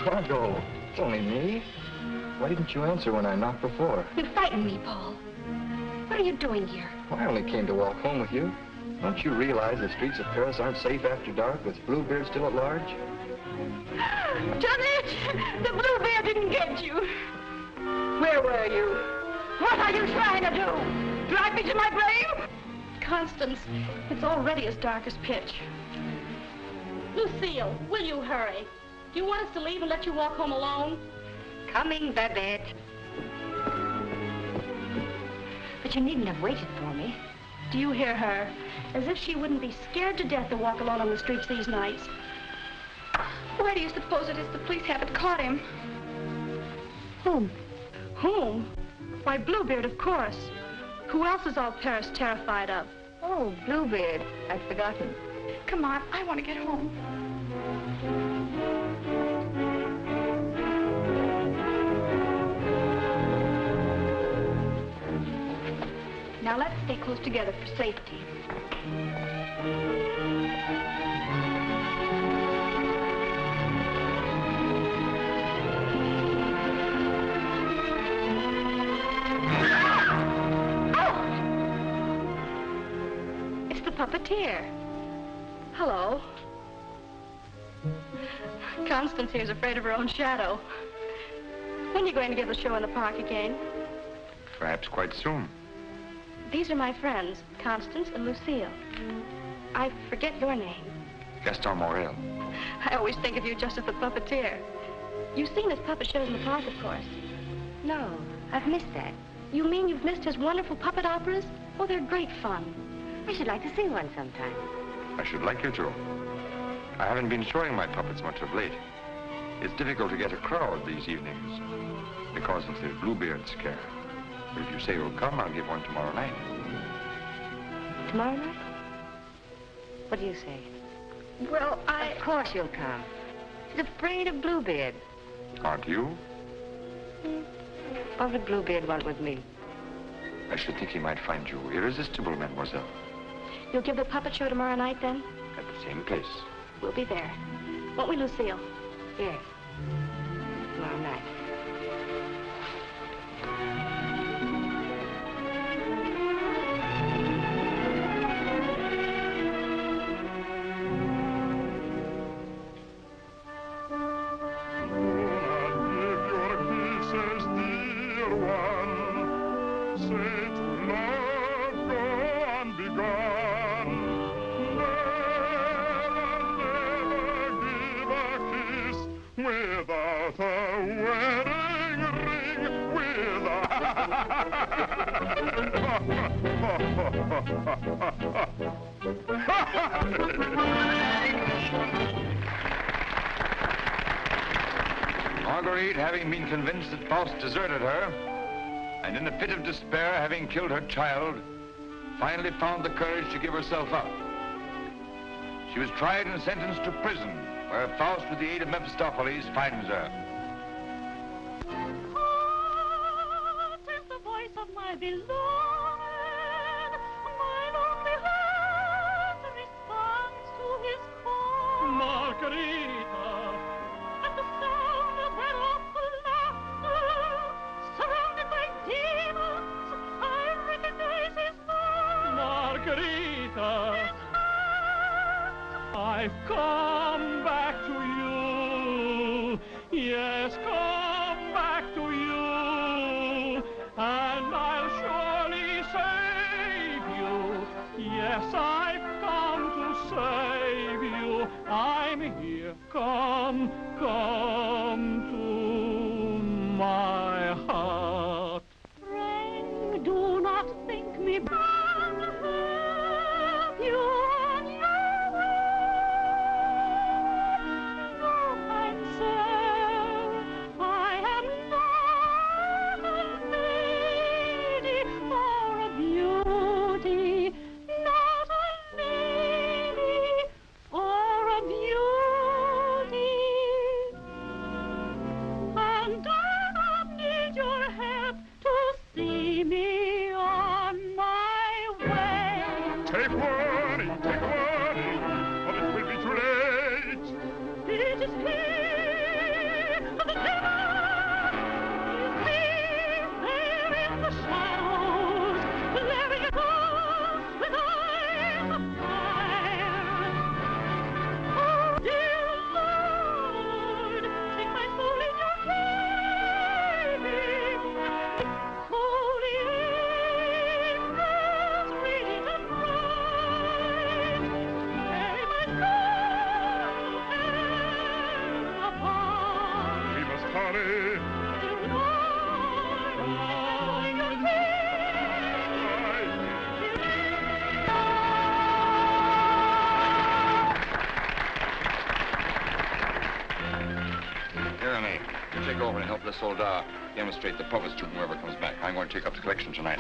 Margot, it's only me. Why didn't you answer when I knocked before? You frightened me, Paul. What are you doing here? Well, I only came to walk home with you. Don't you realize the streets of Paris aren't safe after dark with Bluebeard still at large? Johnny, the Bluebeard didn't get you. Where were you? What are you trying to do? Drag me to my grave? Constance, it's already as dark as pitch. Lucille, will you hurry? Do you want us to leave and let you walk home alone? Coming, Babette. But you needn't have waited for me. Do you hear her? As if she wouldn't be scared to death to walk alone on the streets these nights. Why do you suppose it is the police haven't caught him? Whom? Whom? Why, Bluebeard, of course. Who else is all Paris terrified of? Oh, Bluebeard. I'd forgotten. Come on, I want to get home. Now let's stay close together for safety. It's the puppeteer. Hello. Constance here's afraid of her own shadow. When are you going to give the show in the park again? Perhaps quite soon. These are my friends, Constance and Lucille. I forget your name. Gaston Morel. I always think of you just as the puppeteer. You've seen his puppet shows in the park, of course. No, I've missed that. You mean you've missed his wonderful puppet operas? Oh, they're great fun. I should like to see one sometime. I should like you to. I haven't been showing my puppets much of late. It's difficult to get a crowd these evenings because of the Bluebeard scare. But if you say you'll come, I'll give one tomorrow night. Tomorrow night? What do you say? Well, Of course you'll come. She's afraid of Bluebeard. Aren't you? What would Bluebeard want with me? I should think he might find you irresistible, mademoiselle. You'll give the puppet show tomorrow night, then? At the same place. We'll be there. Won't we, Lucille? Yes. Tomorrow night. Marguerite, having been convinced that Faust deserted her, and in a fit of despair, having killed her child, finally found the courage to give herself up. She was tried and sentenced to prison, where Faust, with the aid of Mephistopheles, finds her. What is the voice of my beloved? My lonely heart responds to his call. Margarita, at the sound of their awful laughter, surrounded by demons, I recognize his voice. Margarita, I've come back to you. Yes, come back to you. And I'll surely save you. Yes, I've come to save you. I'm here. Come to my heart. Pray, do not think me bad. Have you on your way? No, kind sir, I am not a lady or a beauty, not a lady or a beauty. And I need your help to see me on my way. Take warning, or it will be too late. It is he, le soldat demonstrate the puppets to whoever comes back. I'm going to take up the collection tonight.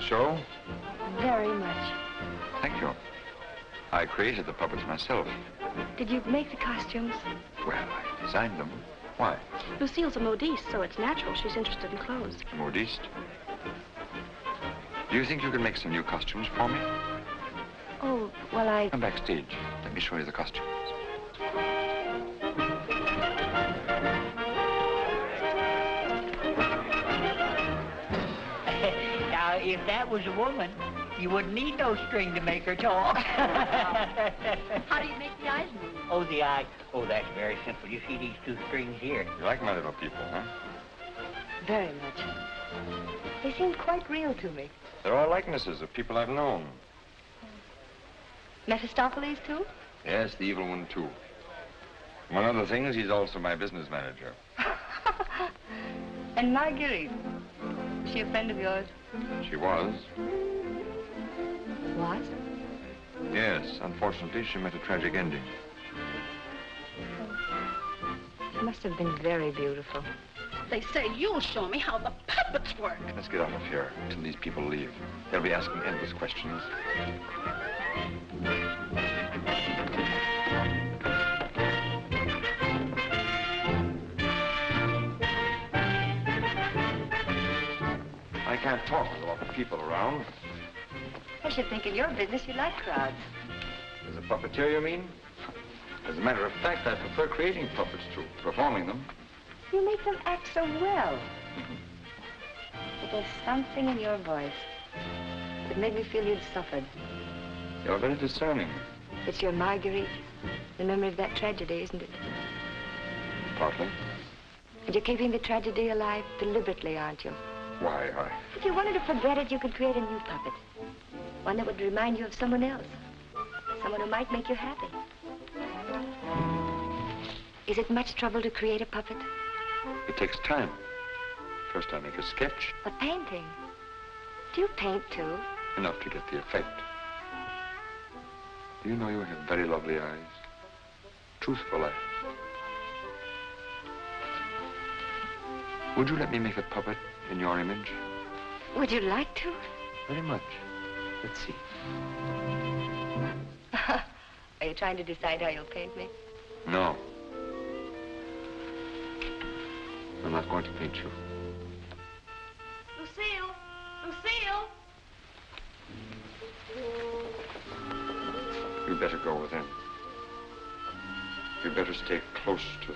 Show? Very much. Thank you. I created the puppets myself. Did you make the costumes? Well, I designed them. Why? Lucille's a modiste, so it's natural she's interested in clothes. A modiste? Do you think you can make some new costumes for me? Oh, well, Come backstage. Let me show you the costumes. If that was a woman, you wouldn't need no string to make her talk. How do you make the eyes move? Oh, the eye. Oh, that's very simple. You see these two strings here? You like my little people, huh? very much. They seemed quite real to me. They're all likenesses of people I've known. Mephistopheles, too? Yes, the evil one, too. Among other things, he's also my business manager. And Marguerite. Is she a friend of yours? She was. Was? Yes, unfortunately, she met a tragic ending. She must have been very beautiful. They say you'll show me how the puppets work. Let's get out of here until these people leave. They'll be asking endless questions. I can't talk with a lot of people around. I should think in your business you like crowds. As a puppeteer, you mean? As a matter of fact, I prefer creating puppets to performing them. You make them act so well. But there's something in your voice that made me feel you'd suffered. You're very discerning. It's your Marguerite, the memory of that tragedy, isn't it? Partly. And you're keeping the tragedy alive deliberately, aren't you? Why, If you wanted to forget it, you could create a new puppet. One that would remind you of someone else. Someone who might make you happy. Is it much trouble to create a puppet? It takes time. First, I make a sketch. A painting? Do you paint, too? Enough to get the effect. Do you know you have very lovely eyes? Truthful eyes. Would you let me make a puppet in your image? Would you like to? Very much. Let's see. Are you trying to decide how you'll paint me? No. I'm not going to paint you. Lucille! Lucille! You better go with him. You better stay close to...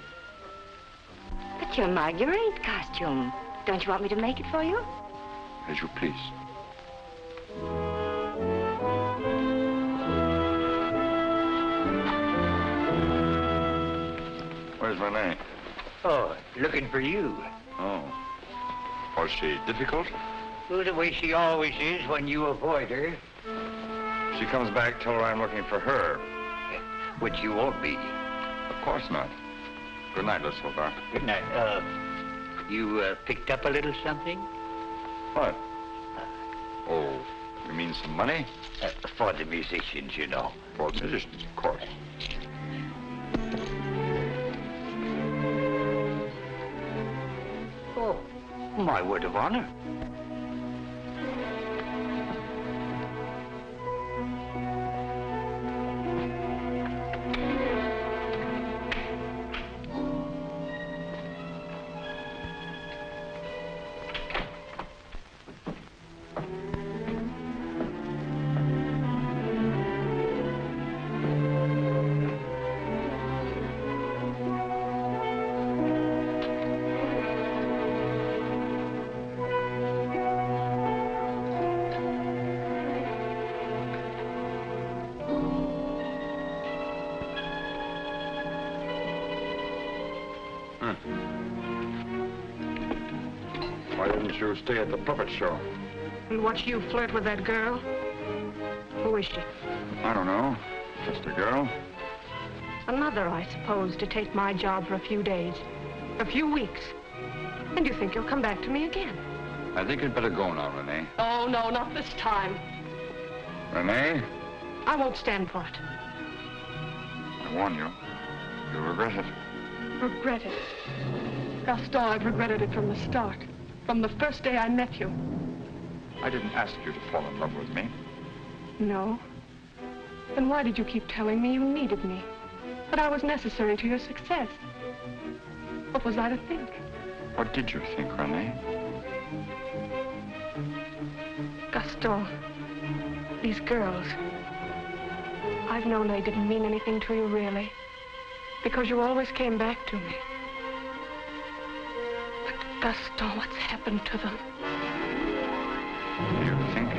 But your Marguerite costume. Don't you want me to make it for you? As you please. Where's Werner? Oh, looking for you. Oh. Was she difficult? Well, the way she always is when you avoid her. She comes back, tell her I'm looking for her. Which you won't be. Of course not. Good night, Miss Silver. Good night. You picked up a little something? What? Oh, you mean some money? For the musicians, you know. For the musicians, of course. Oh, my word of honor. Why didn't you stay at the puppet show? and watch you flirt with that girl? Who is she? I don't know. Just a girl. Another, I suppose, to take my job for a few days, a few weeks. And you think you'll come back to me again? I think you'd better go now, Renee. Oh, no, not this time. Renee? I won't stand for it. I warn you. You'll regret it. Regret it? Gaston, I've regretted it from the start. From the first day I met you. I didn't ask you to fall in love with me. No? Then why did you keep telling me you needed me? That I was necessary to your success? What was I to think? What did you think, Renee? Gaston, these girls, I've known they didn't mean anything to you, really. Because you always came back to me. But Gaston, what's happened to them? You think?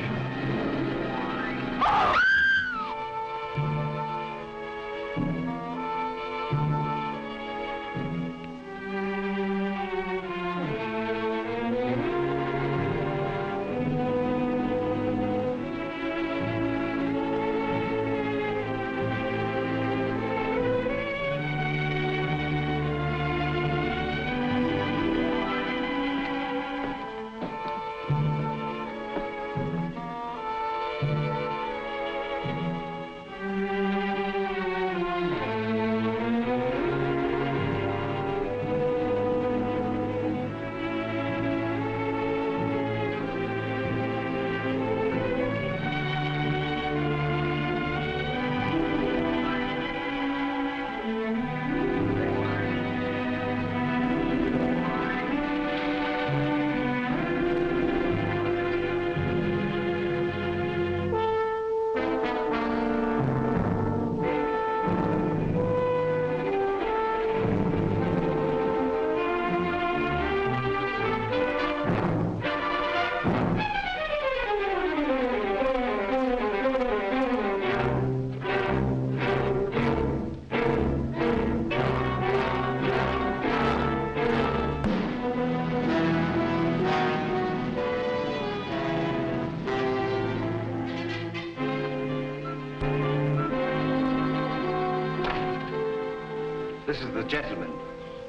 This is the gentleman.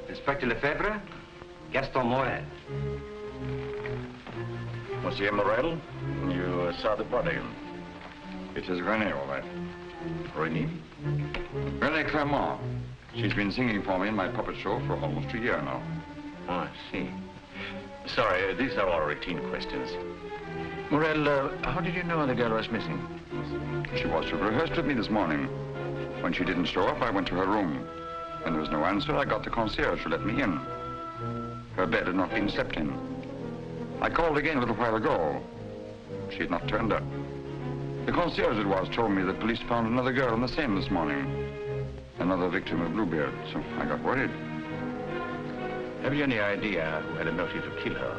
Inspector Lefebvre, Gaston Morel. Monsieur Morel, you saw the body. It is Renee, all right. Renee? Renee Clermont. She's been singing for me in my puppet show for almost a year now. Oh, I see. Sorry, these are all routine questions. Morel, how did you know the girl was missing? She was to have rehearsed with me this morning. When she didn't show up, I went to her room. When there was no answer, I got the concierge to let me in. Her bed had not been slept in. I called again a little while ago. She had not turned up. The concierge it was told me that police found another girl in the Seine this morning. Another victim of Bluebeard, so I got worried. Have you any idea who had a motive to kill her?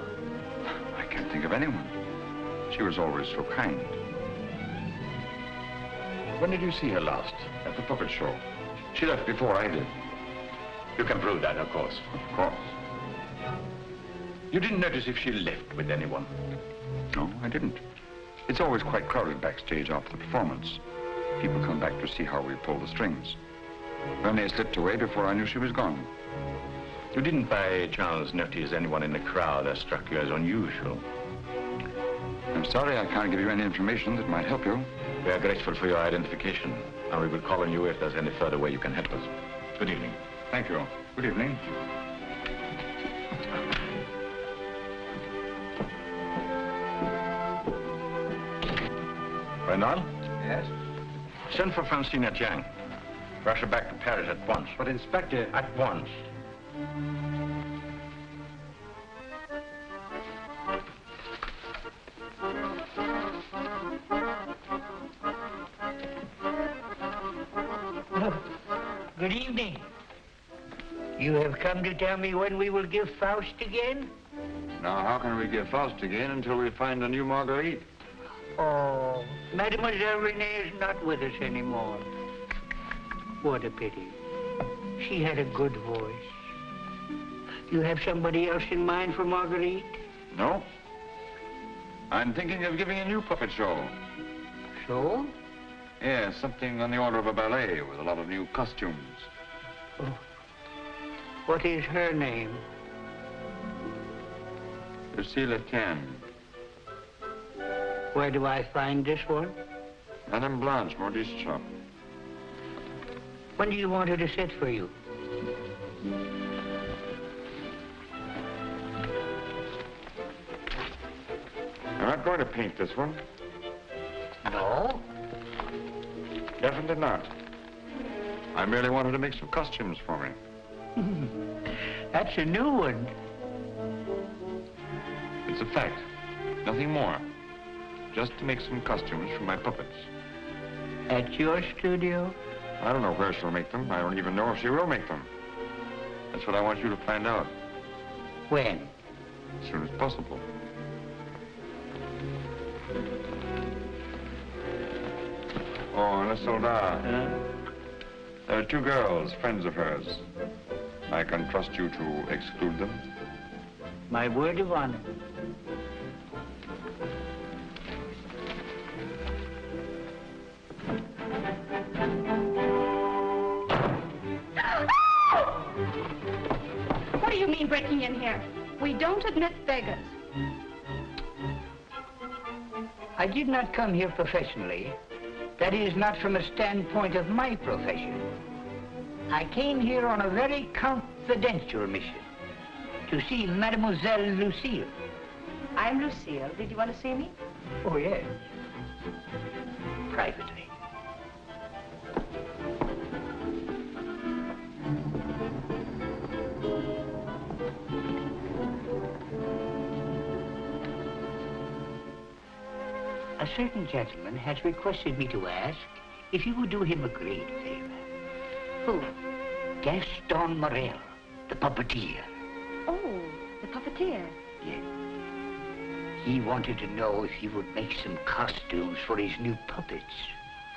I can't think of anyone. She was always so kind. When did you see her last? At the puppet show. She left before I did. You can prove that, of course. Of course. You didn't notice if she left with anyone? No, I didn't. It's always quite crowded backstage after the performance. People come back to see how we pull the strings. Renee slipped away before I knew she was gone. You didn't by chance notice anyone in the crowd that struck you as unusual? I'm sorry I can't give you any information that might help you. We are grateful for your identification, and we will call on you if there's any further way you can help us. Good evening. Thank you. Good evening. Arnold? Yes? Send for Francine Jiang. Rush her back to Paris at once. But, Inspector... At once. Good evening. You have come to tell me when we will give Faust again? Now, how can we give Faust again until we find a new Marguerite? Oh, Mademoiselle Renee is not with us anymore. What a pity. She had a good voice. You have somebody else in mind for Marguerite? No. I'm thinking of giving a new puppet show. So? Yeah, something on the order of a ballet with a lot of new costumes. Oh. What is her name? Lucille Can. Where do I find this one? Madame Blanche, Maurice's shop. When do you want her to sit for you? I'm not going to paint this one. No? Definitely not. I merely wanted to make some costumes for me. That's a new one. It's a fact. Nothing more. Just to make some costumes for my puppets. At your studio? I don't know where she'll make them. I don't even know if she will make them. That's what I want you to find out. When? As soon as possible. Oh, Le Soldat. There are 2 girls, friends of hers. I can trust you to exclude them. My word of honor. What do you mean breaking in here? We don't admit beggars. I did not come here professionally. That is, not from a standpoint of my profession. I came here on a very confidential mission to see Mademoiselle Lucille. I'm Lucille. Did you want to see me? Oh, yes. Privately. A certain gentleman has requested me to ask if you would do him a great favor. Who? Gaston Morel, the puppeteer. Oh, the puppeteer. Yes. He wanted to know if he would make some costumes for his new puppets.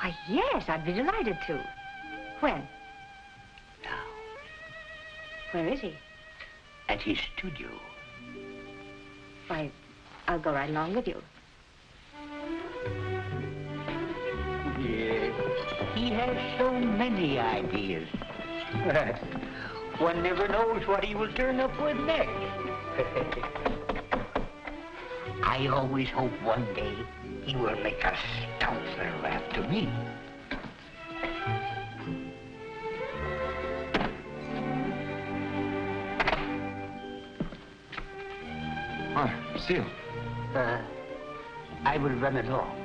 Why, yes, I'd be delighted to. When? Now, Where is he? at his studio. Why, I'll go right along with you. Yes. He has so many ideas. One never knows what he will turn up with next. I always hope one day he will make a stoutler after me. Hi, Lucille. I will run along.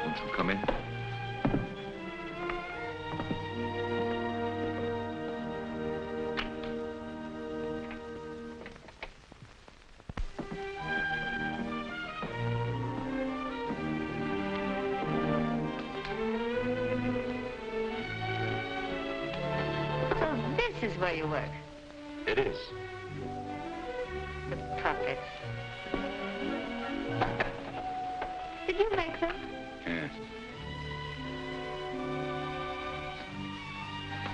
Won't you come in? So this is where you work. It is. The puppets. Did you make them? Yes.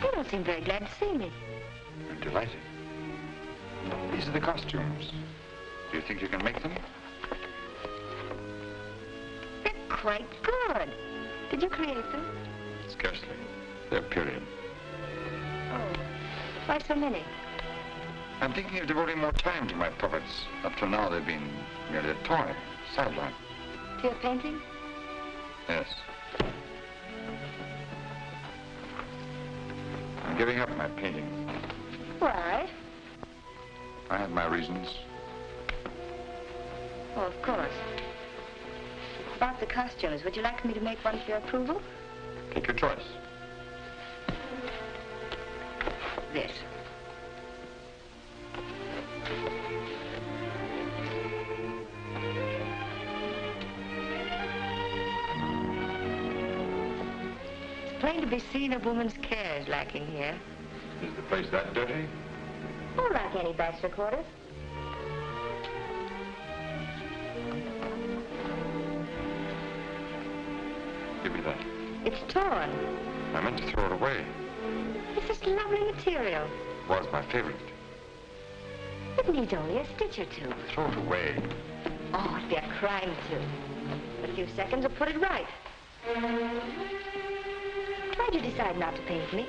You don't seem very glad to see me. I'm delighted. These are the costumes. Do you think you can make them? They're quite good. Did you create them? Scarcely. They're period. Oh, why so many? I'm thinking of devoting more time to my puppets. Up till now, they've been merely a toy, sideline. To your painting? Yes. I'm giving up my painting. Why? I have my reasons. Oh, of course. About the costumes, would you like me to make one for your approval? Take your choice. This. It's plain to be seen a woman's care is lacking here. Is the place that dirty? Oh, like any bachelor quarters. Give me that. It's torn. I meant to throw it away. It's this lovely material. It was my favorite. It needs only a stitch or two. Throw it away. Oh, it'd be a crime to. A few seconds will put it right. Why'd you decide not to paint me?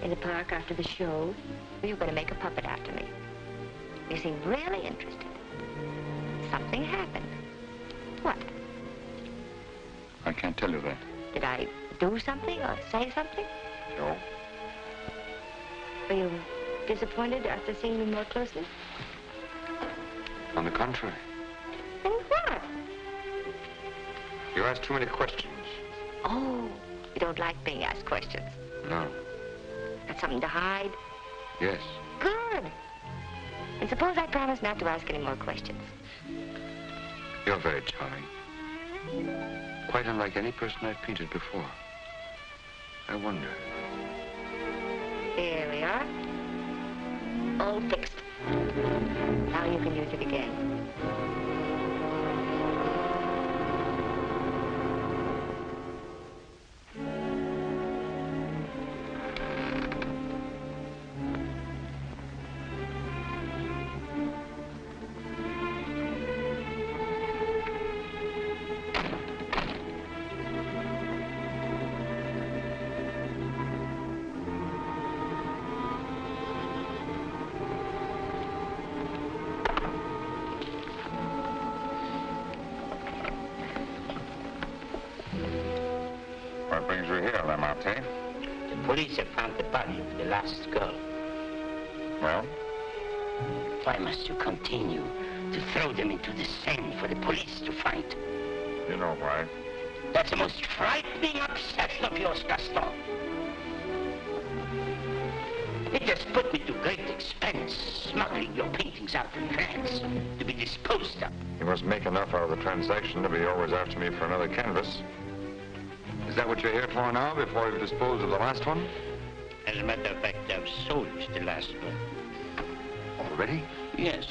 In the park after the show, you were going to make a puppet after me. You seemed really interested. Something happened. What? I can't tell you that. Did I do something or say something? No. Were you disappointed after seeing me more closely? On the contrary. And what? You asked too many questions. Oh, you don't like being asked questions. No. Got something to hide? Yes. Good. And suppose I promise not to ask any more questions. You're very charming. Quite unlike any person I've painted before. I wonder. Here we are. All fixed. Now you can use it again. What brings you here, Lamarté? The police have found the body of the last girl. Well? Why must you continue to throw them into the Seine for the police to find? You know why. That's the most frightening obsession of yours, Gaston. It has put me to great expense, smuggling your paintings out in France to be disposed of. You must make enough out of the transaction to be always after me for another canvas. Is that what you're here for now, before you've disposed of the last one? As a matter of fact, I've sold the last one. Already? Yes.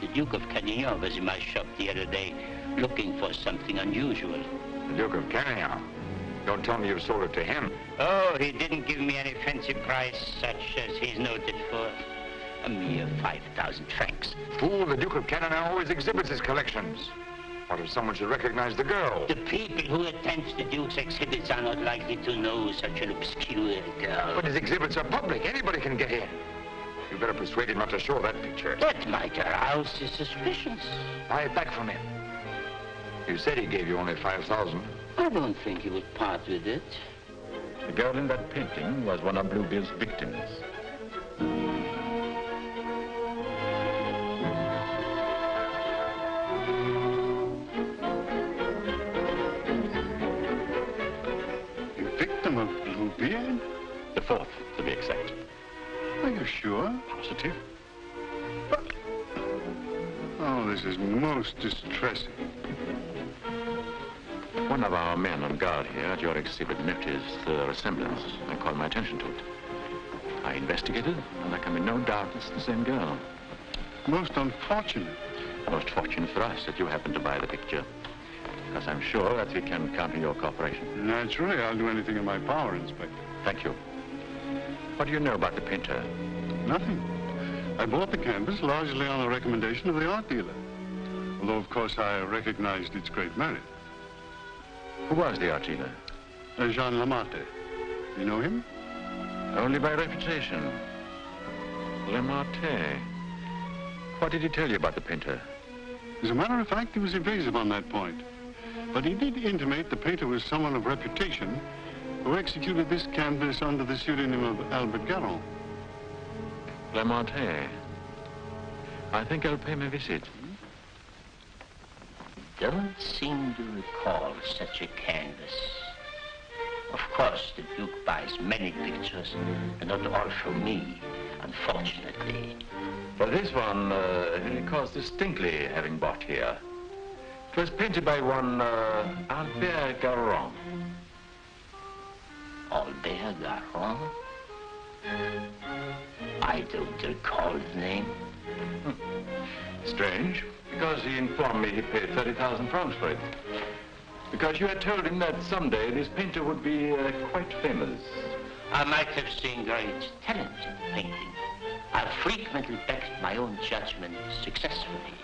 The Duke of Carradine was in my shop the other day, looking for something unusual. The Duke of Carradine? Don't tell me you've sold it to him. Oh, he didn't give me any fancy price, such as he's noted for. A mere 5,000 francs. Fool, the Duke of Carradine always exhibits his collections. What if someone should recognize the girl? The people who attend the Duke's exhibits are not likely to know such an obscure girl. But his exhibits are public. Anybody can get in. You better persuade him not to show that picture. That might arouse his suspicions. Buy it back from him. You said he gave you only 5,000. I don't think he would part with it. The girl in that painting was one of Bluebeard's victims. Victim of Bluebeard? The fourth, to be exact. Are you sure? Positive. But... Oh, this is most distressing. One of our men on guard here at your exhibit noticed the resemblance and called my attention to it. I investigated, and there can be no doubt it's the same girl. Most unfortunate. Most fortunate for us that you happened to buy the picture, because I'm sure that we can count on your cooperation. Naturally, I'll do anything in my power, Inspector. Thank you. What do you know about the painter? Nothing. I bought the canvas largely on the recommendation of the art dealer. Although, of course, I recognized its great merit. Who was the art dealer? Jean Lamarté. You know him? Only by reputation. Lamarté. What did he tell you about the painter? As a matter of fact, he was evasive on that point. But he did intimate the painter was someone of reputation who executed this canvas under the pseudonym of Albert Garron. Lamarté. I think I'll pay him a visit. Don't seem to recall such a canvas. Of course, the Duke buys many pictures, and not all from me, unfortunately. For this one, he recalls distinctly having bought here. It was painted by one Albert Garron. Albert Garron? I don't recall the name. Strange, because he informed me he paid 30,000 francs for it. Because you had told him that someday this painter would be quite famous. I might have seen great talent in painting. I've frequently backed my own judgment successfully.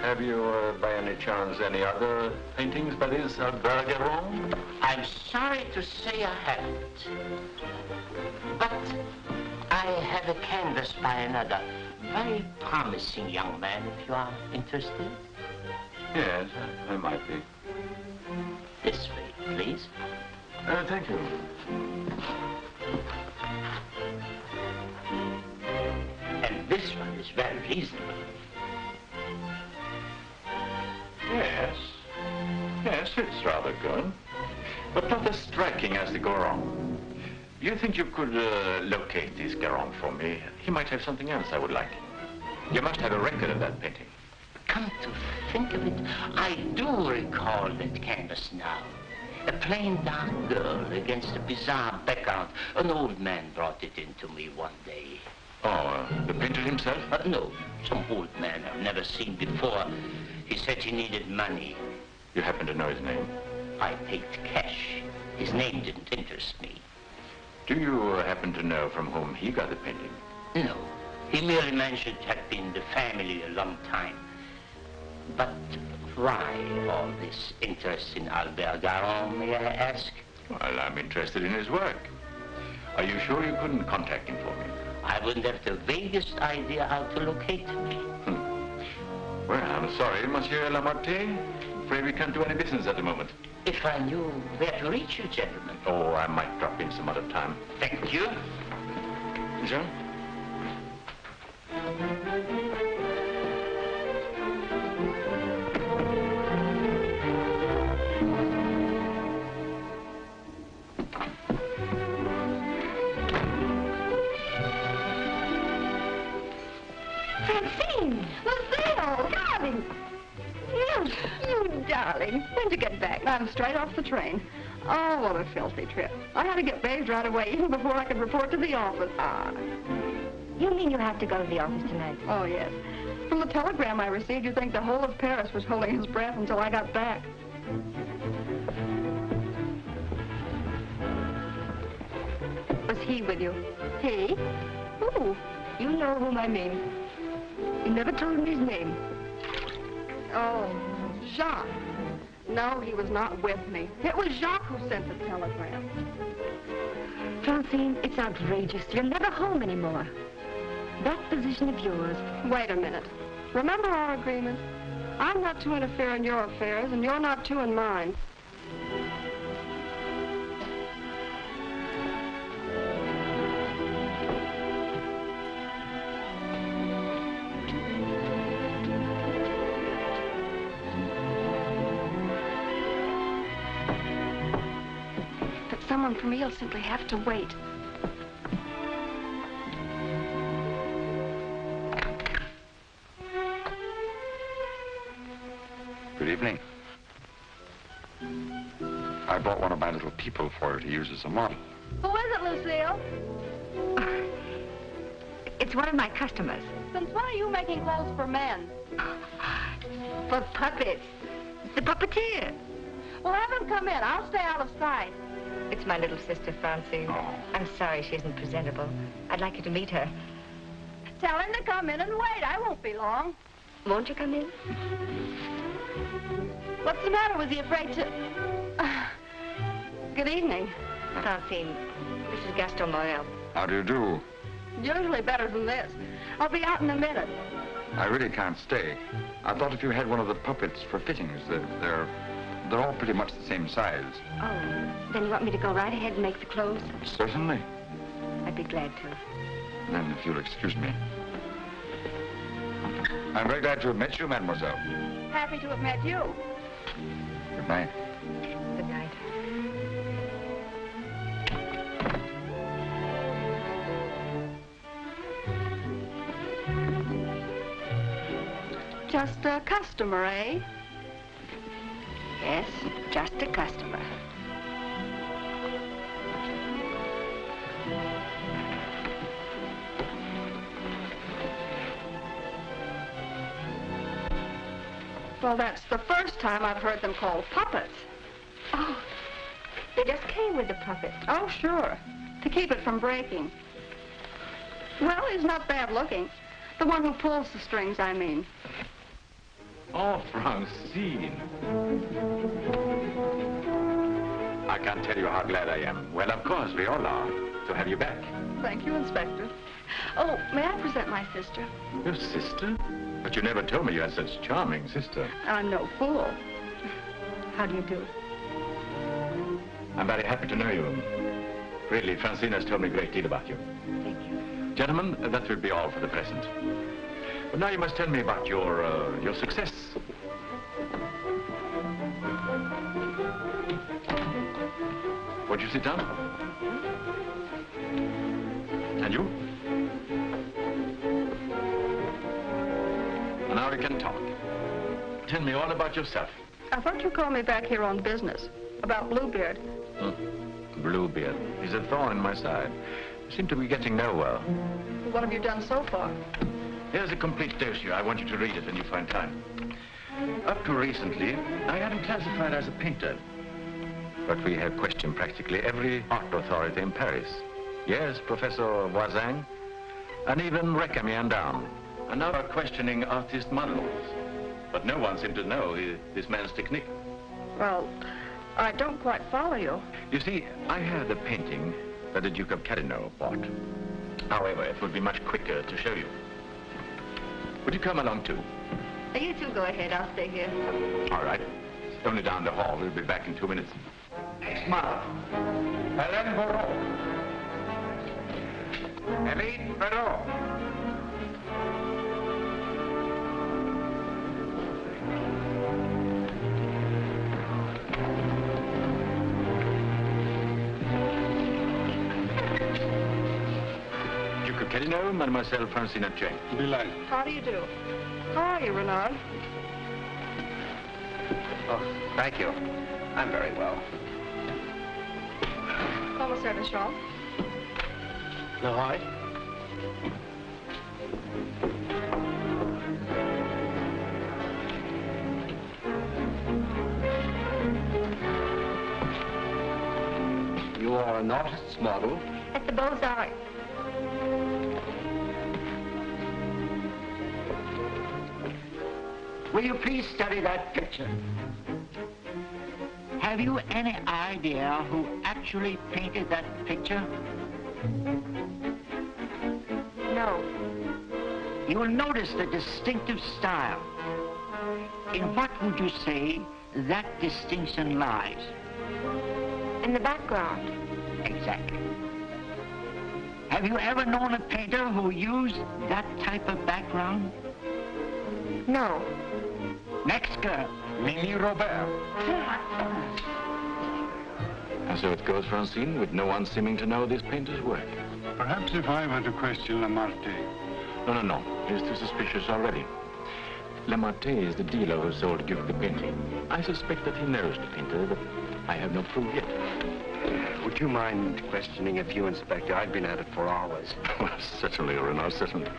Have you, by any chance, any other paintings by this Bergeron? I'm sorry to say I haven't. But I have a canvas by another very promising young man, if you are interested. Yes, I might be. This way, please. Thank you. And this one is very reasonable. Yes. Yes, it's rather good. But not as striking as the Goron. Do you think you could locate this Goron for me? He might have something else I would like. You must have a record of that painting. Come to think of it, I do recall that canvas now. A plain dark girl against a bizarre background. An old man brought it in to me one day. Oh, the painter himself? No, some old man I've never seen before. He said he needed money. You happen to know his name? I paid cash. His name didn't interest me. Do you happen to know from whom he got the painting? No. He merely mentioned it had been the family a long time. But why all this interest in Albert Garon, may I ask? Well, I'm interested in his work. Are you sure you couldn't contact him for me? I wouldn't have the vaguest idea how to locate me. Well, I'm sorry, Monsieur Lamarté. Afraid we can't do any business at the moment. If I knew where to reach you, gentlemen. Oh, I might drop in some other time. Thank you. Jean? Francine! Lucille! Darling! You darling. When'd you get back? I'm straight off the train. Oh, what a filthy trip. I had to get bathed right away, even before I could report to the office. You mean you have to go to the office tonight? Oh, yes. From the telegram I received, you'd think the whole of Paris was holding his breath until I got back. Was he with you? He? Who? You know whom I mean. You never told me his name. Oh, Jacques. No, he was not with me. It was Jacques who sent the telegram. Francine, it's outrageous. You're never home anymore. That position of yours. Wait a minute. Remember our agreement? I'm not to interfere in your affairs, and you're not to in mine. Someone for me will simply have to wait. Good evening. I bought one of my little people for her to use as a model. Who is it, Lucille? It's one of my customers. Since when are you making clothes for men? For puppets. It's the puppeteer. Well, have him come in. I'll stay out of sight. It's my little sister, Francine. Oh. I'm sorry she isn't presentable. I'd like you to meet her. Tell him to come in and wait. I won't be long. Won't you come in? What's the matter? Was he afraid to... Good evening. Francine, this is Gaston Morel. How do you do? Usually better than this. I'll be out in a minute. I really can't stay. I thought if you had one of the puppets for fittings, they're all pretty much the same size. Oh, then you want me to go right ahead and make the clothes? Certainly. I'd be glad to. Then, if you'll excuse me. I'm very glad to have met you, mademoiselle. Happy to have met you. Good night. Good night. Just a customer, eh? Yes, just a customer. Well, that's the first time I've heard them called puppets. Oh, they just came with the puppet. Oh, sure. To keep it from breaking. Well, he's not bad looking. The one who pulls the strings, I mean. Oh, Francine. I can't tell you how glad I am. Well, of course, we all are, to have you back. Thank you, Inspector. Oh, may I present my sister? Your sister? But you never told me you had such a charming sister. I'm no fool. How do you do? I'm very happy to know you. Really, Francine has told me a great deal about you. Thank you. Gentlemen, that will be all for the present. But now you must tell me about your success. Won't you sit down? And you? Now we can talk. Tell me all about yourself. I thought you called me back here on business. About Bluebeard. Bluebeard. He's a thorn in my side. You seem to be getting nowhere. What have you done so far? Here's a complete dossier. I want you to read it when you find time. Up to recently, I had him classified as a painter. But we have questioned practically every art authority in Paris. Yes, Professor Voisin, and even Recamier and down. And now we're questioning artist models. But no one seemed to know this man's technique. Well, I don't quite follow you. You see, I had a painting that the Duke of Carradine bought. However, it would be much quicker to show you. Would you come along too? You two go ahead. I'll stay here. All right. It's only down the hall. We'll be back in 2 minutes. Next model. Hélène Moreau. Hélène Moreau. Duke of Carradine, Mademoiselle Francine Jane. Delighted. How do you do? How are you, Renard? Oh, thank you. I'm very well. Commissaire Deschamps. No, hi. You are an artist's model? At the Beaux-Arts. Will you please study that picture? Have you any idea who actually painted that picture? No. You will notice the distinctive style. In what would you say that distinction lies? In the background. Exactly. Have you ever known a painter who used that type of background? No. Next girl. Mimi Robert. And so it goes, Francine, with no one seeming to know this painter's work. Perhaps if I were to question Lamartine. No. He's too suspicious already. Lamartine is the dealer who sold Duke the painting. I suspect that he knows the painter, but I have no proof yet. Would you mind questioning a few, Inspector? I've been at it for hours. Well, certainly, Renard, certainly.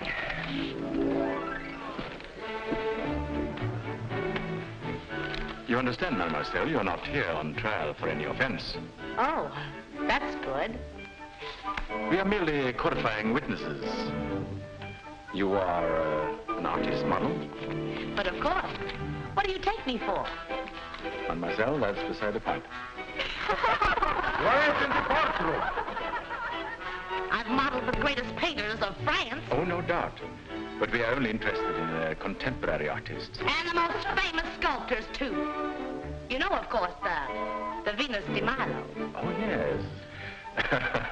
You understand, mademoiselle, you're not here on trial for any offense. Oh, that's good. We are merely qualifying witnesses. You are an artist model? But of course. What do you take me for? Mademoiselle, that's beside the point. Quiet in the courtroom. I've modeled the greatest painters of France. Oh, no doubt. But we are only interested in contemporary artists. And the most famous sculptors, too. You know, of course, the Venus de Milo. Oh, yes.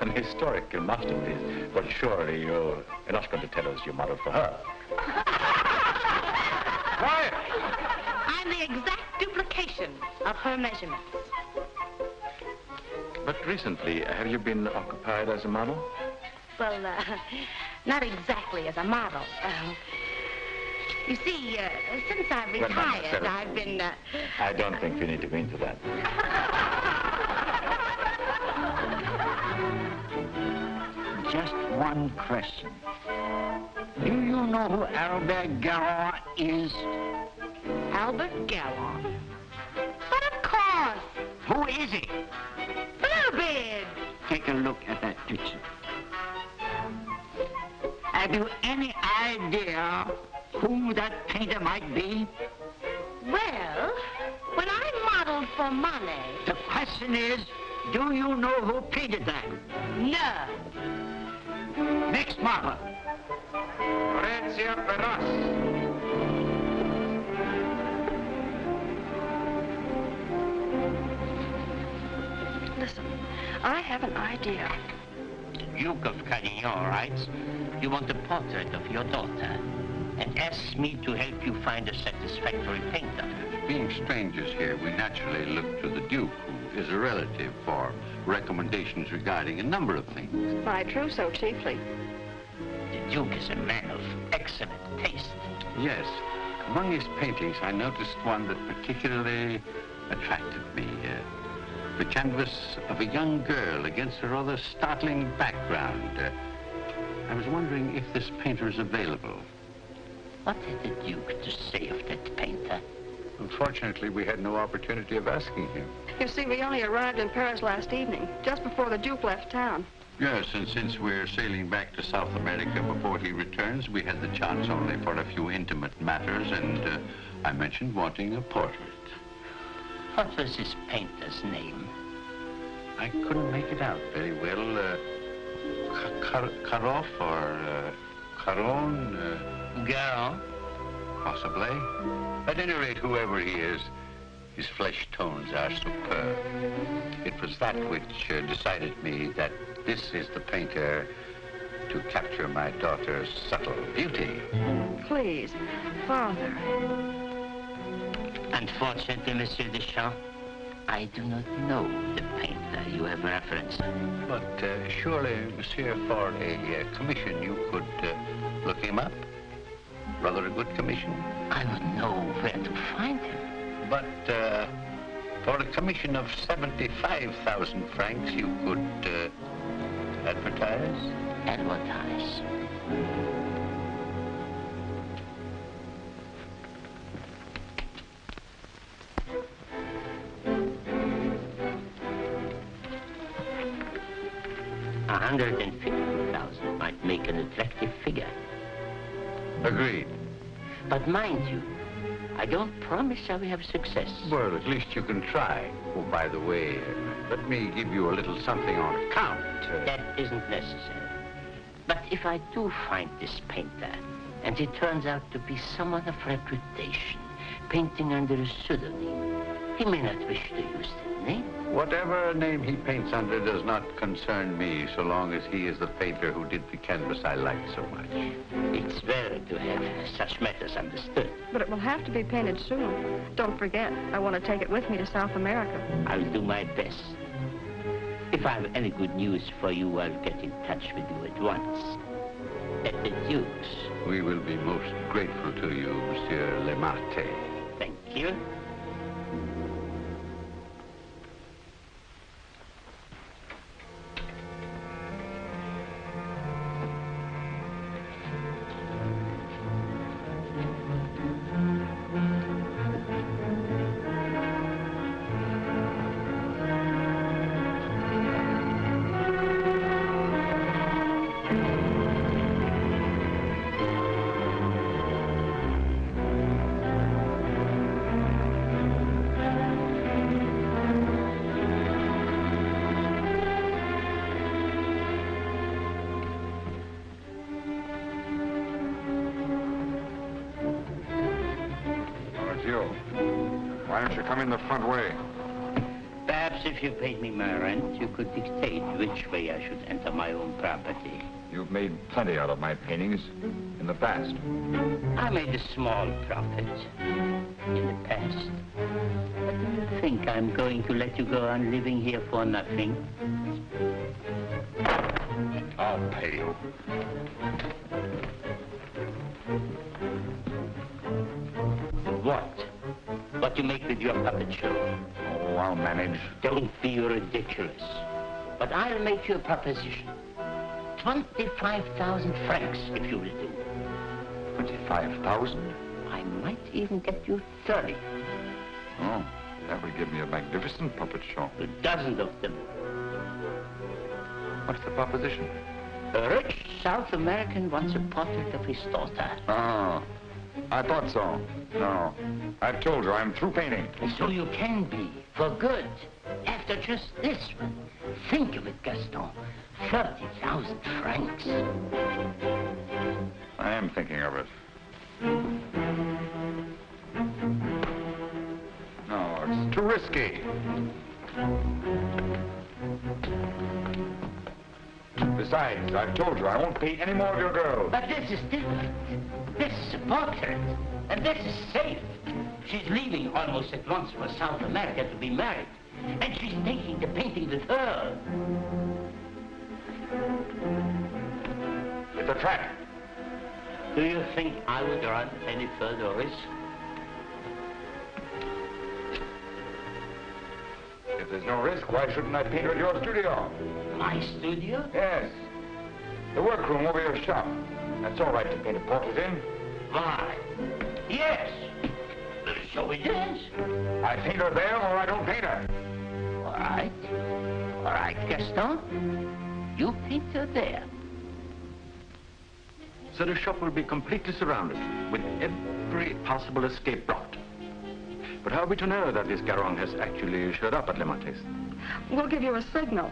An historical masterpiece. But surely you're not going to tell us you modeled for her. Quiet. I'm the exact duplication of her measurements. But recently, have you been occupied as a model? Well, not exactly as a model. You see, since I've retired, I've been... I don't think we need to go into that. Just one question. Do you know who Albert Garron is? Albert Garron? But of course! Who is he? Bluebeard! Take a look at that picture. Have you any idea who that painter might be? Well, when I modeled for money... The question is, do you know who painted that? No. Next model. Listen, I have an idea. The Duke of Carradine writes, you want a portrait of your daughter, and asks me to help you find a satisfactory painter. Being strangers here, we naturally look to the Duke, who is a relative, for recommendations regarding a number of things. My trousseau chiefly. The Duke is a man of excellent taste. Yes. Among his paintings, I noticed one that particularly attracted me. The canvas of a young girl against a rather startling background. I was wondering if this painter is available. What had the Duke to say of that painter? Unfortunately, we had no opportunity of asking him. You see, we only arrived in Paris last evening, just before the Duke left town. Yes, and since we're sailing back to South America before he returns, we had the chance only for a few intimate matters, and I mentioned wanting a portrait. What was this painter's name? I couldn't make it out very well. Karoff or Caron? Garon? Possibly. At any rate, whoever he is, his flesh tones are superb. It was that which decided me that this is the painter to capture my daughter's subtle beauty. Please, Father. Unfortunately, Monsieur Deschamps, I do not know the painter you have referenced. But surely, Monsieur, for a commission, you could look him up? Rather a good commission? I would know where to find him. But for a commission of 75,000 francs, you could advertise? Advertise. 150,000 might make an attractive figure. Agreed. But mind you, I don't promise I will have success. Well, at least you can try. Oh, by the way, let me give you a little something on account. That isn't necessary. But if I do find this painter, and he turns out to be someone of reputation, painting under a pseudonym, he may not wish to use that name. Whatever name he paints under does not concern me, so long as he is the painter who did the canvas I like so much. It's well to have such matters understood. But it will have to be painted soon. Don't forget, I want to take it with me to South America. I'll do my best. If I have any good news for you, I'll get in touch with you at once. At the Duke's. We will be most grateful to you, Monsieur Lemarte. Thank you. Why don't you come in the front way? Perhaps if you paid me my rent, you could dictate which way I should enter my own property. You've made plenty out of my paintings in the past. I made a small profit in the past. But do you think I'm going to let you go on living here for nothing? I'll pay you. What? What you make with your puppet show? Oh, I'll manage. Don't be ridiculous. But I'll make you a proposition. 25,000 francs, if you will do. 25,000? I might even get you 30. Oh, that would give me a magnificent puppet show. A dozen of them. What's the proposition? A rich South American wants a portrait of his daughter. Oh, I thought so. No, I've told her I'm through painting. And so you can be, for good. After just this one. Think of it, Gaston. 30,000 francs. I am thinking of it. No, it's too risky. Besides, I've told her I won't paint any more of your girls. But this is different. This is a portrait, and this is safe. She's leaving almost at once for South America to be married, and she's taking the painting with her. It's a trap. Do you think I would run any further risk? If there's no risk, why shouldn't I paint her at your studio? My studio? Yes. The workroom over your shop. That's all right to paint a portrait in. Why? Yes. So it is. I paint her there or I don't paint her. All right. All right, Gaston. You paint her there. So the shop will be completely surrounded, with every possible escape blocked. But how are we to know that this Garron has actually showed up at Le Mates? We'll give you a signal.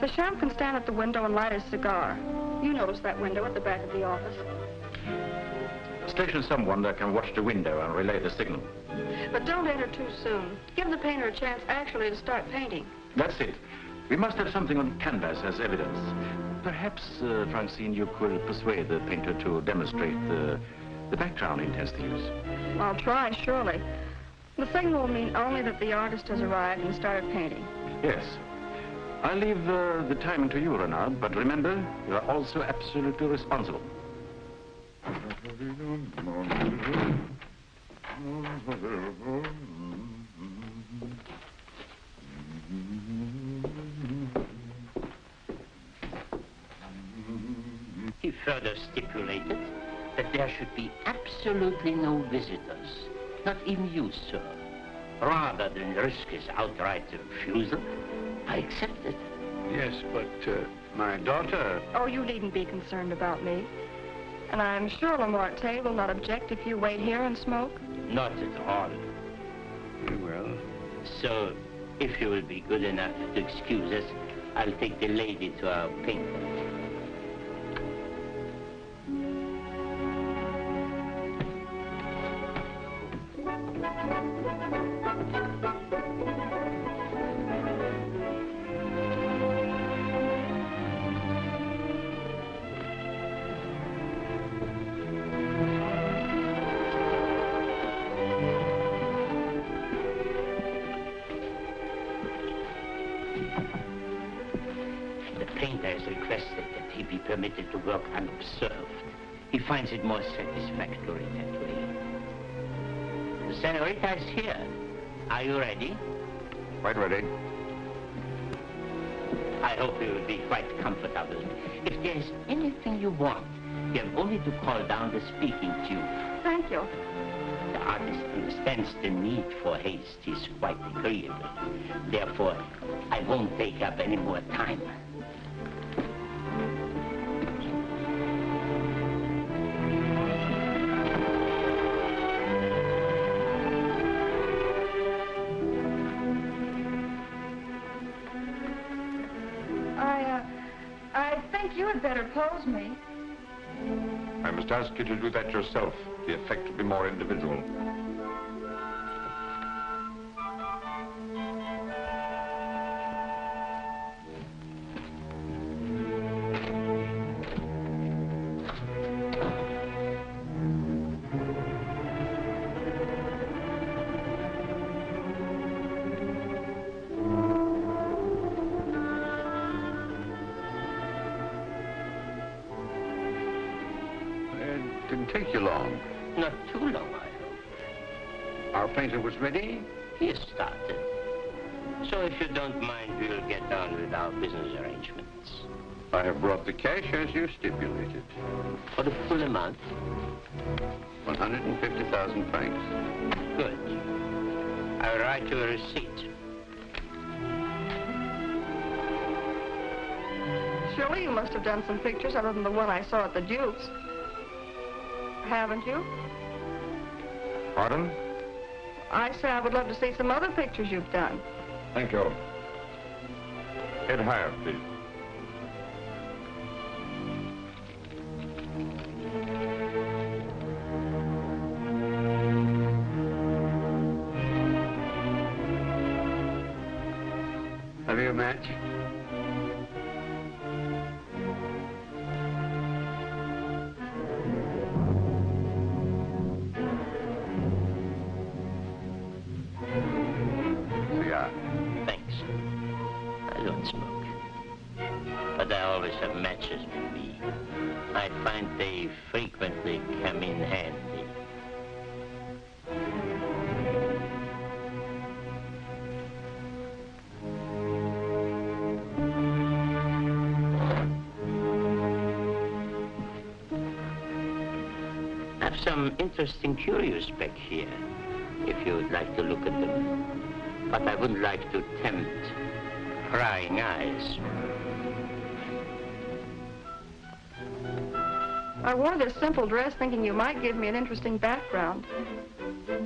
The sheriff can stand at the window and light his cigar. You notice that window at the back of the office. Station someone that can watch the window and relay the signal. But don't enter too soon. Give the painter a chance actually to start painting. That's it. We must have something on canvas as evidence. Perhaps, Francine, you could persuade the painter to demonstrate the background he intends to use. I'll try, surely. The signal will mean only that the artist has arrived and started painting. Yes. I'll leave the timing to you, Renard, but remember, you are also absolutely responsible. He further stipulated that there should be absolutely no visitors, not even you, sir. Rather than risk his outright refusal, I accepted. Yes, but my daughter... Oh, you needn't be concerned about me. And I'm sure Lamorte will not object if you wait here and smoke. Not at all. Very well. So, if you will be good enough to excuse us, I'll take the lady to our painter. Permitted to work unobserved. He finds it more satisfactory that way. The senorita is here. Are you ready? Quite ready. I hope you will be quite comfortable. If there is anything you want, you have only to call down the speaking tube. Thank you. The artist understands the need for haste. He's quite agreeable. Therefore, I won't take up any more time. You had better pose me. I must ask you to do that yourself. The effect will be more individual. Take you long. Not too long, I hope. Our painter was ready? He has started. So if you don't mind, we'll get on with our business arrangements. I have brought the cash as you stipulated. For the full amount? 150,000 francs. Good. I'll write you a receipt. Surely you must have done some pictures other than the one I saw at the Duke's. Haven't you? Pardon? I say I would love to see some other pictures you've done. Thank you. Head higher, please. Have you a match? Cigar. Thanks. I don't smoke. But I always have matches with me. I find they frequently come in handy. Some interesting curios back here, if you would like to look at them. But I wouldn't like to tempt prying eyes. I wore this simple dress thinking you might give me an interesting background.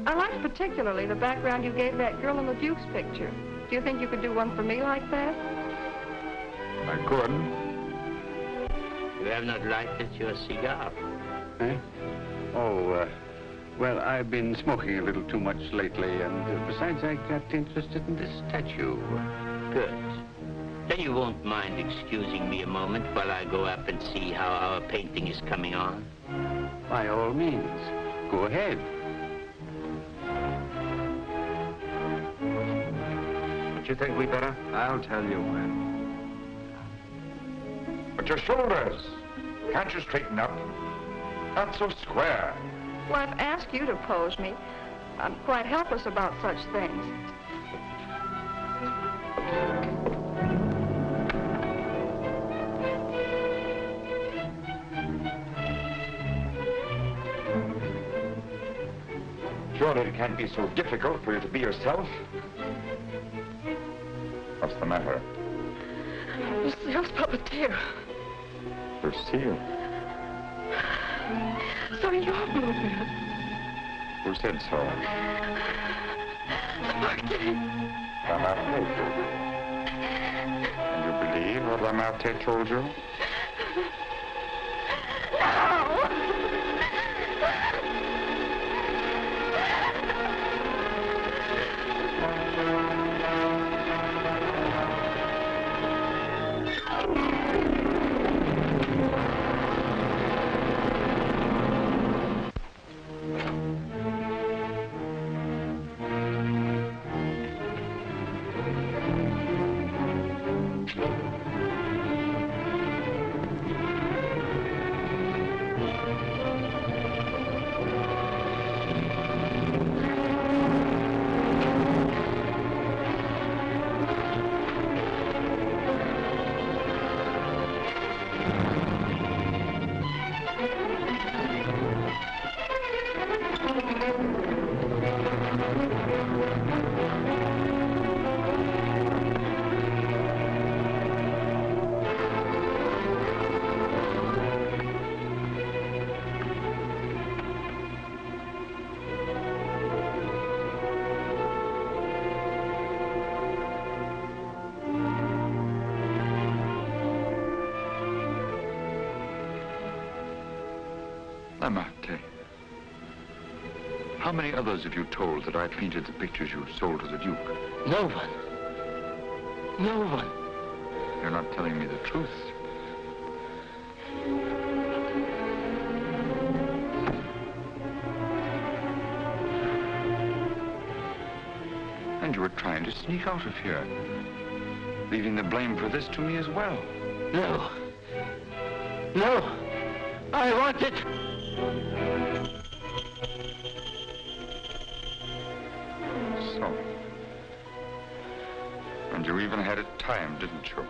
I liked particularly the background you gave that girl in the Duke's picture. Do you think you could do one for me like that? I could. You have not lighted your cigar. Eh? Oh, well, I've been smoking a little too much lately, and besides, I got interested in this statue. Good. Then you won't mind excusing me a moment while I go up and see how our painting is coming on? By all means. Go ahead. Don't you think we better? I'll tell you when. But your shoulders, can't you straighten up? Not so square. Well, I've asked you to pose me. I'm quite helpless about such things. Surely it can't be so difficult for you to be yourself. What's the matter? Lucille's puppeteer. Lucille? So you're Bluebeard. Who said so? The Marquis. And you believe what Lamartine told you? No! Lamartine, how many others have you told that I painted the pictures you sold to the Duke? No one. No one. You're not telling me the truth. And you were trying to sneak out of here, leaving the blame for this to me as well. No. No. I want it. So. And you even had it timed, didn't you?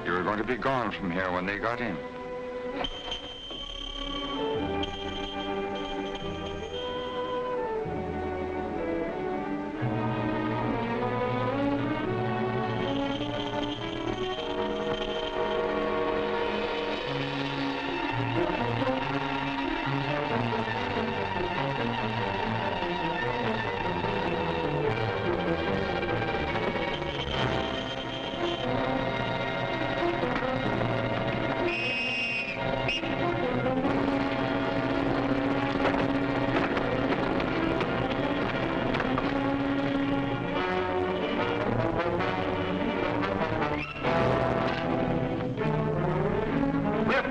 You were going to be gone from here when they got in.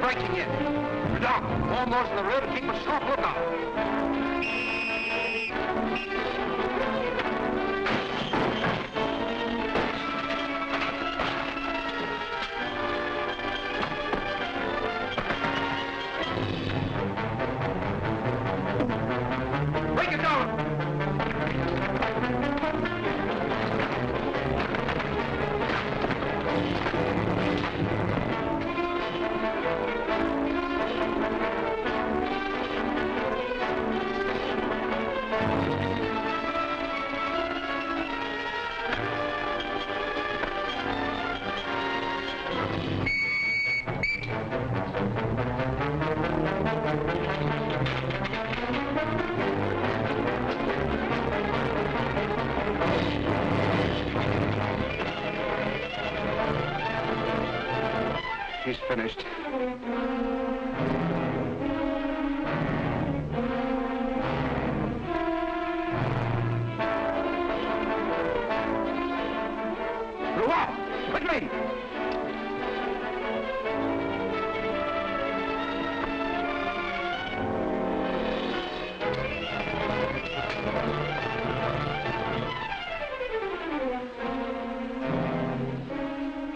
breaking in. Doc, warn those in the rear to keep a sharp lookout. Break it down! He's finished. Quickly!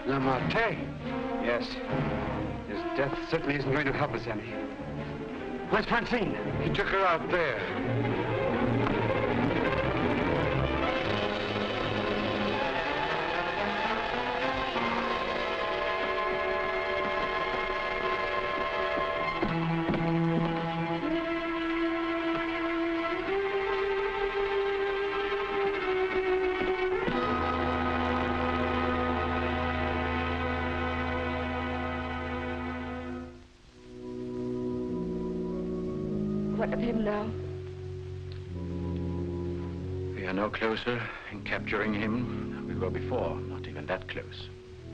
Lamartine? Yes. His death certainly isn't going to help us any. Where's Francine? He took her out there. What of him now? We are no closer in capturing him than we were before. Not even that close.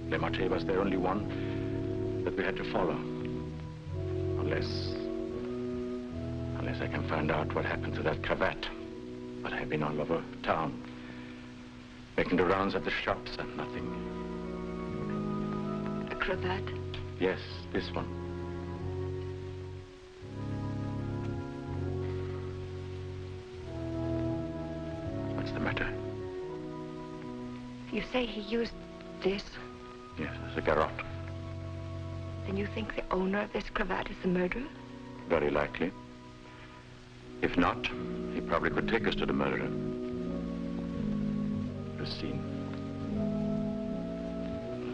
Lamartine was the only one that we had to follow. Unless I can find out what happened to that cravat. But I have been all over town, making the rounds at the shops and nothing. The cravat? Yes, this one. What's the matter? You say he used this? Yes, it's a garrote. Then you think the owner of this cravat is the murderer? Very likely. If not, he probably could take us to the murderer. Christine.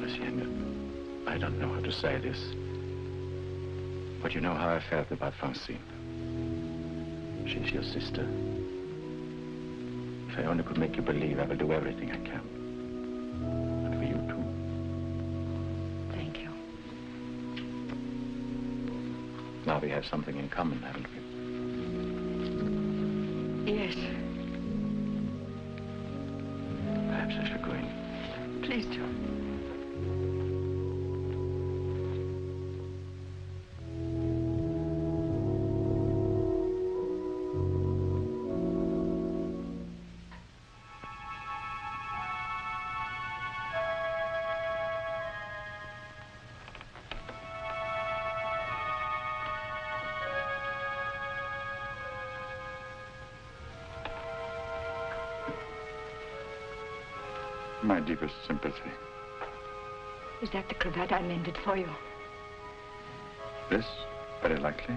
Listen, I don't know how to say this, but you know how I felt about Francine. She's your sister. If I only could make you believe, I will do everything I can. And for you, too. Thank you. Now we have something in common, haven't we? Yes. Perhaps I should go in. Please do. My deepest sympathy. Is that the cravat I mended for you? This? Very likely.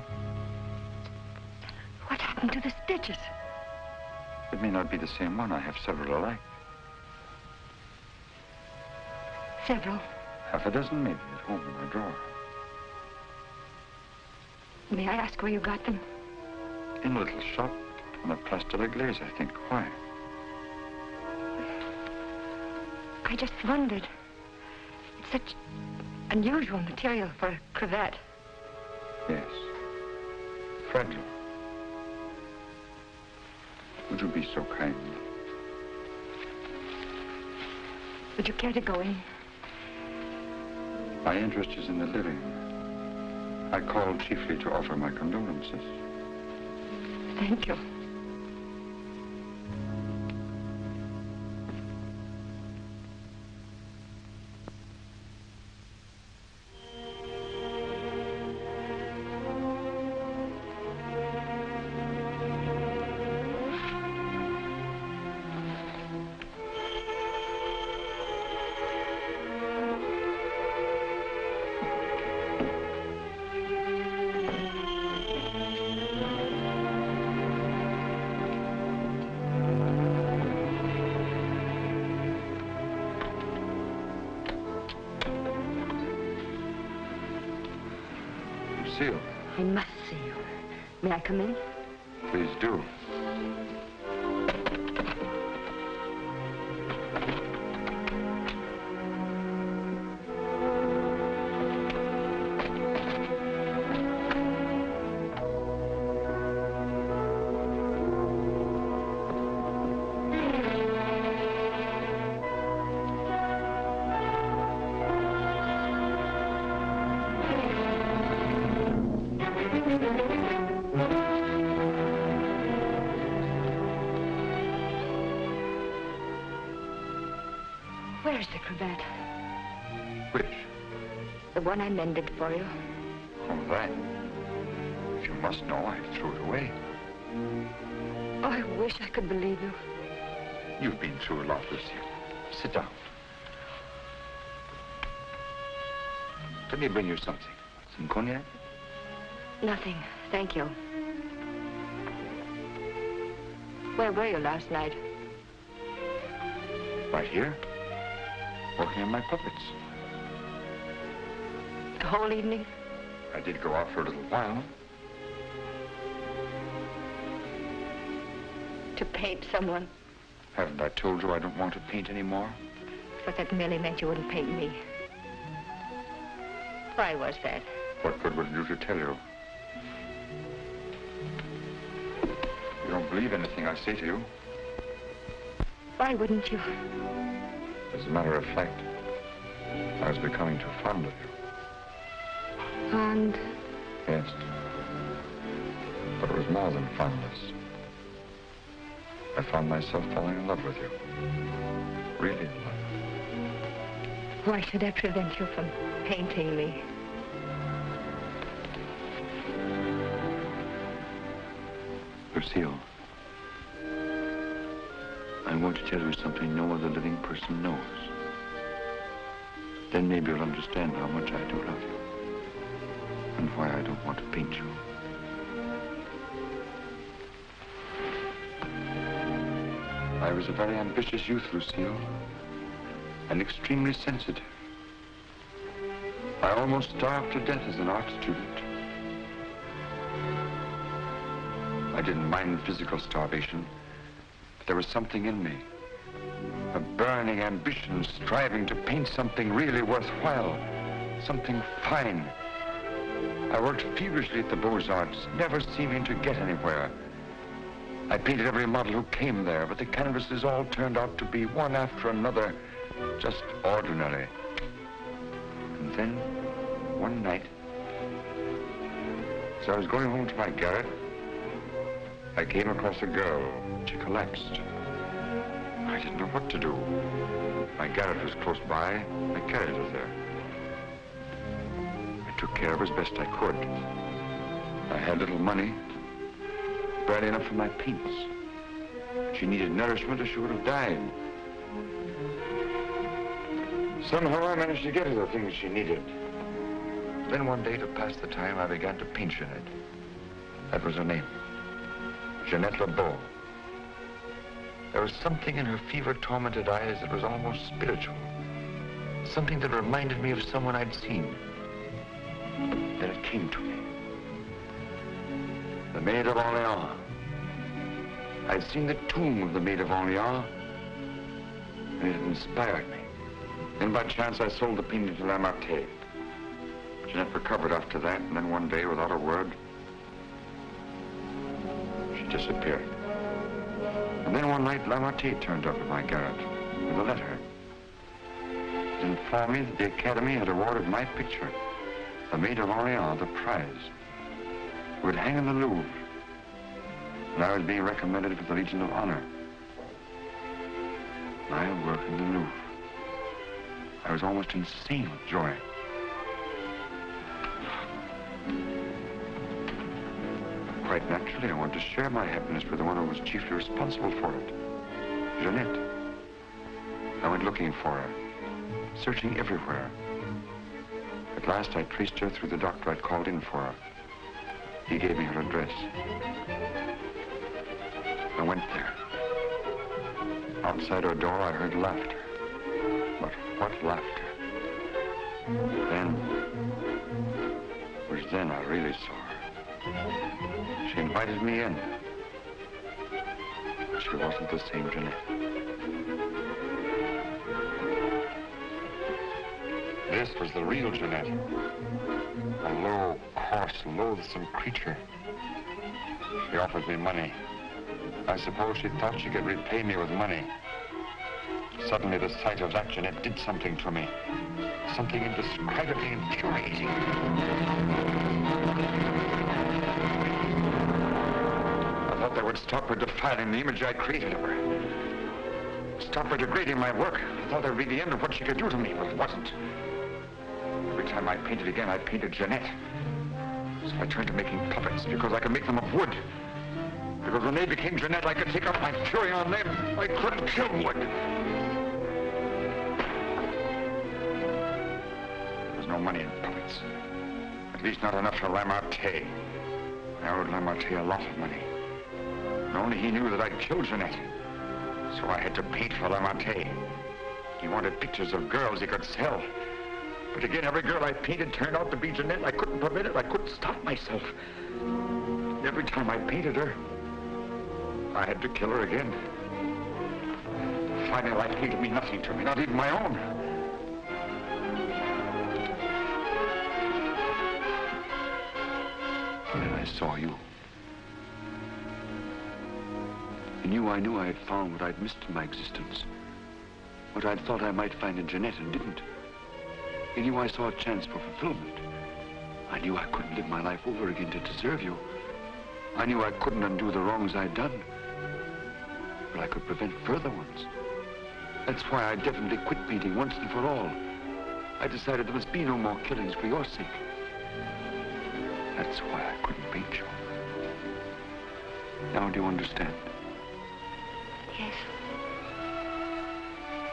What happened to the stitches? It may not be the same one. I have several alike. Several. Half a dozen, maybe, at home in my drawer. May I ask where you got them? In a little shop on a Place de la Glaise, I think. Why? I just wondered. It's such unusual material for a cravat. Yes. Fragile. Would you be so kind? Would you care to go in? My interest is in the living. I called chiefly to offer my condolences. Thank you. Lucille. I must see you. May I come in? Please do. Where's the cravat? Which? The one I mended for you. Oh, that. If you must know, I threw it away. Oh, I wish I could believe you. You've been through a lot, Lucille. Sit down. Let me bring you something. Some cognac? Nothing, thank you. Where were you last night? Right here. Working on my puppets. The whole evening? I did go out for a little while. To paint someone? Haven't I told you I don't want to paint anymore? But that merely meant you wouldn't paint me. Why was that? What good would it do to tell you? You don't believe anything I say to you. Why wouldn't you? As a matter of fact, I was becoming too fond of you. Fond? Yes. But it was more than fondness. I found myself falling in love with you. Really in love. Why should that prevent you from painting me? Lucille, I'm going to tell you something no other living person knows. Then maybe you'll understand how much I do love you and why I don't want to paint you. I was a very ambitious youth, Lucille, and extremely sensitive. I almost starved to death as an art student. I didn't mind physical starvation, but there was something in me, a burning ambition striving to paint something really worthwhile, something fine. I worked feverishly at the Beaux-Arts, never seeming to get anywhere. I painted every model who came there, but the canvases all turned out to be one after another, just ordinary. And then, one night, as I was going home to my garret, I came across a girl. She collapsed. I didn't know what to do. My garret was close by. I carried her there. I took care of her as best I could. I had little money, barely enough for my paints. She needed nourishment or she would have died. Somehow I managed to get her the things she needed. Then one day, to pass the time, I began to paint Jeanette. That was her name. Jeanette LeBeau. There was something in her fever-tormented eyes that was almost spiritual. Something that reminded me of someone I'd seen. Then it came to me. The Maid of Orleans. I'd seen the tomb of the Maid of Orleans, and it had inspired me. Then by chance I sold the painting to Lamartine. Jeanette recovered after that, and then one day, without a word, she disappeared. And then one night, Lamartine turned up at my garret with a letter. It informed me that the Academy had awarded my picture, the Maid of Orleans, the prize. It would hang in the Louvre, and I was being recommended for the Legion of Honor. My work in the Louvre. I was almost insane with joy. Quite naturally, I wanted to share my happiness with the one who was chiefly responsible for it, Jeanette. I went looking for her, searching everywhere. At last, I traced her through the doctor I'd called in for her. He gave me her address. I went there. Outside her door, I heard laughter. But what laughter? Then it was then I really saw her. She invited me in. But she wasn't the same Jeanette. This was the real Jeanette. A low, coarse, loathsome creature. She offered me money. I suppose she thought she could repay me with money. Suddenly, the sight of that Jeanette did something to me. Something indescribably infuriating. I thought that would stop her defiling the image I created of her. Stop her degrading my work. I thought that would be the end of what she could do to me, but it wasn't. Every time I painted again, I painted Jeanette. So I turned to making puppets because I could make them of wood. Because when they became Jeanette, I could take out my fury on them. I couldn't kill wood. There was no money in puppets. At least not enough for Lamarté. I owed Lamarté a lot of money. And only he knew that I'd killed Jeanette. So I had to paint for Lamarté. He wanted pictures of girls he could sell. But again, every girl I painted turned out to be Jeanette. I couldn't prevent it. I couldn't stop myself. Every time I painted her, I had to kill her again. Finally, life came to be nothing to me, not even my own. And I saw you. In you, I knew I had found what I'd missed in my existence. What I'd thought I might find in Jeanette and didn't. In you, I saw a chance for fulfillment. I knew I couldn't live my life over again to deserve you. I knew I couldn't undo the wrongs I'd done. But I could prevent further ones. That's why I definitely quit painting once and for all. I decided there must be no more killings for your sake. That's why I couldn't paint you. Now do you understand? Yes.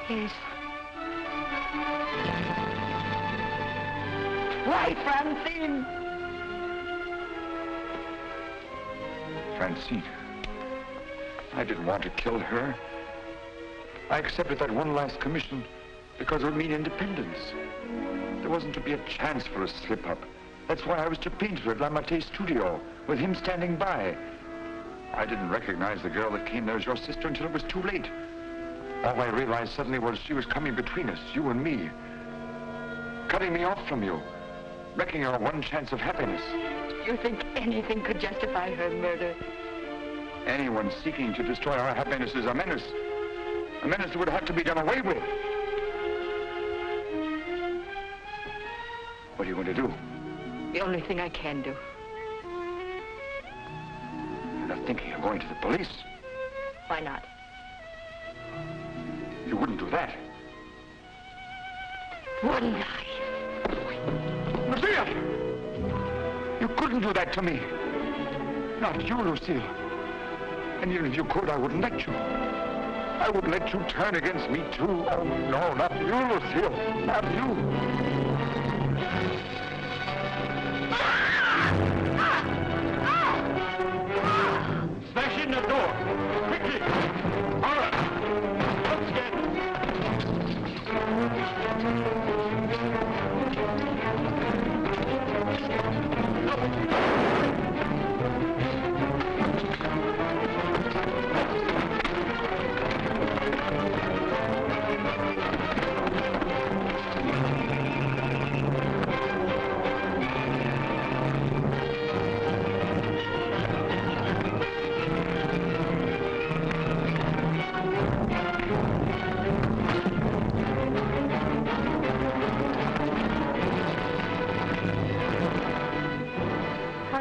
Yes. Why, Francine? Francine. I didn't want to kill her. I accepted that one last commission because it would mean independence. There wasn't to be a chance for a slip-up. That's why I was to paint her at Lamarté's studio, with him standing by. I didn't recognize the girl that came there as your sister until it was too late. All I realized suddenly was she was coming between us, you and me. Cutting me off from you. Wrecking our one chance of happiness. You think anything could justify her murder? Anyone seeking to destroy our happiness is a menace. A menace that would have to be done away with. What are you going to do? The only thing I can do. You're not thinking of going to the police? Why not? You wouldn't do that. Wouldn't I? Lucille! You couldn't do that to me. Not you, Lucille. And even if you could, I wouldn't let you. I wouldn't let you turn against me, too. Oh, no, not you, Lucille. Not you. Smash in the door. Quickly. All right. Let's get...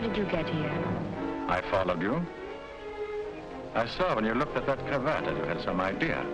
Did you get here? I followed you. I saw when you looked at that cravat that you had some idea.